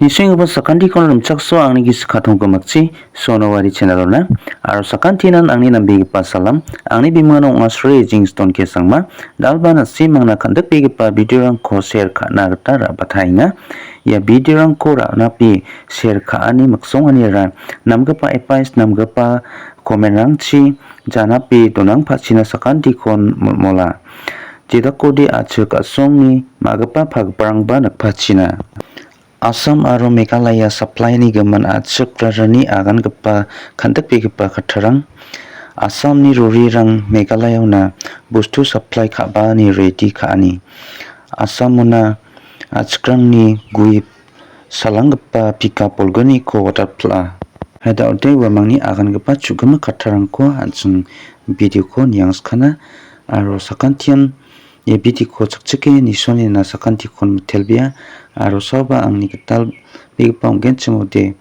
Nising sakanti kon lumchakso angni gis khatung komakchi sonowari channel na aro sakantinan angni nambegipa salam angni bimano ngasri jingston kesangma dalbana simangna kandak begipa video rangko share kana gita rabathainga ia video rangko ranapi share kaani maksongani ra namgipa advice namgipa comment rangchi janapi donang phachina sakanti kon mola jedakodi achuk asongni magipa phagparangba nakphachina Assam aro Meghalaya supply ni gaman achuk rarani agan gapa kantak begipa khatharang Assam ni rori rang Meghalaya na bustu supply khaba ni ready khani Assam na achkrang ni gui salang gapa pika polgani ko waterpla hada ode wamangni agan gapa chugama khatharang ko anjung video ko niang skana aro sakantian ye video ko chakchike nisoni na sakanti kon telbia aro soba angni gital begipa onggenchimode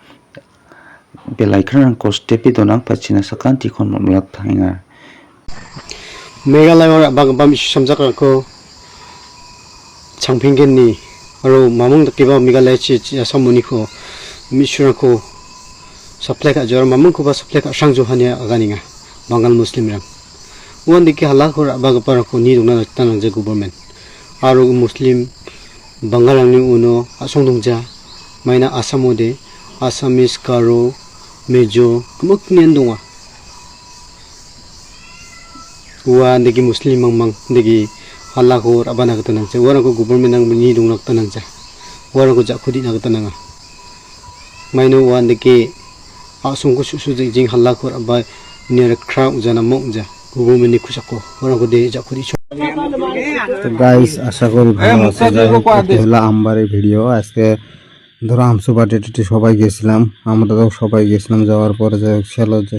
belaikrang ko stepi donang pachina sakanti kon mulak thainga Meghalaya bang samjakrang ko changpinggenni aro mamung dakiba Meghalaya chi samuni ko mishrang ko supply ka jor mamung ko ba supply ka sangjo hania aganinga bangal muslim rang wan dikki halak ko bang par ko ni dongna tanang je government aro muslim bangal angni uno asong dongja maina asamode asamis karo mejo kemuknian donga wan dikki muslim mang dikki halak ko abana ka tanang je warang ko government ang ni dongna tanang ja warang ko jakudi na ka tananga maino wan dikki asong ko susu jing halak ko aba ni crowd jana mongja government ni kusako warang ko de jakudi তো guys আশা করি ভালো আছে যাই হোক এটা হলো আমবারের video আজকে ধরো আমসুপা টেটে সবাই গেছিলাম আমরাও সবাই গেছিলাম যাওয়ার পরে যে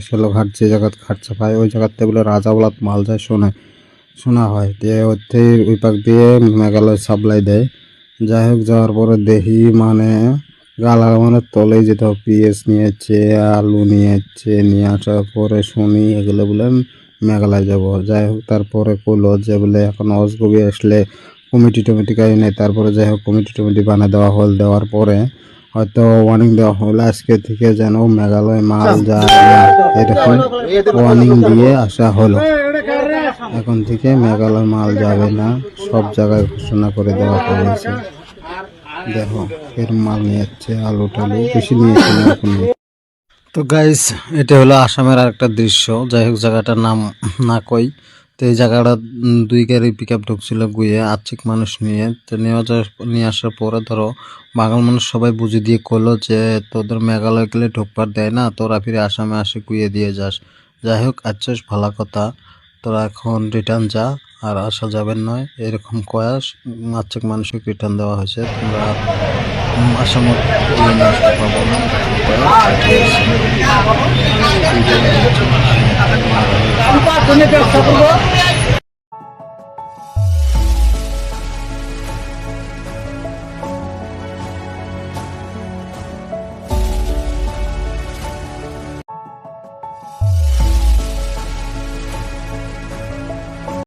শেলো ঘাট যে জায়গা ঘাট চাপায় ওই জায়গাতে বলে রাজাওয়ালাত মাল যায় শোনা হয় দিয়ে ওতে ওই পাক দিয়ে মেঘালয় সাপ্লাই দেয় যাই হোক যাওয়ার পরে দেখি মানে গালা মানে তলে যেতে পিএস নিয়েছে আলু নিয়েছে নিয়ে আসার পরে শুনি এগুলো বলে মেঘালয় যাব যাই হোক তারপরে কইলো যে বলে এখন অজগবি আসলে কমিটি কাই নেই তারপরে যাই হোক কমিটি বানা দেওয়ার পরে হয়তো ওয়ার্নিং দেওয়া হলো আজকে থেকে যেন মেঘালয় মাল যায় এরকম ওয়ার্নিং দিয়ে আসা হলো এখন থেকে মেঘালয় মাল যাবে না সব জায়গায় ঘোষণা করে দেওয়া হয়েছে দেখো এর মাল নিয়ে যাচ্ছে আলু টালু বেশি নিয়েছে না এখন তো গাইস এটা হলো আসামের আরেকটা দৃশ্য যাই হোক জায়গাটার নাম না কই তো এই জায়গাটা 2 গাড়ি পিকআপ ঢুকছিল গুয়ে আর্থিক মানুষ নিয়ে তো নিয়ে আসার পরে ধরো বাঙাল মানুষ সবাই বুঝে দিয়ে কইলো যে তোদের মেঘালয় গেলে ঢোকপার দেয় না তোরা ফিরে আসামে আসে গুয়ে দিয়ে যাস যাই হোক আচ্ছা ভালো কথা তোরা এখন রিটার্ন যা আর আসা যাবেন নয় এরকম কয়াস আর্থিক মানুষকে রিটার্ন দেওয়া হয়েছে তোমরা আসামে গিয়ে নিয়ে আসতে পারবো না Empat,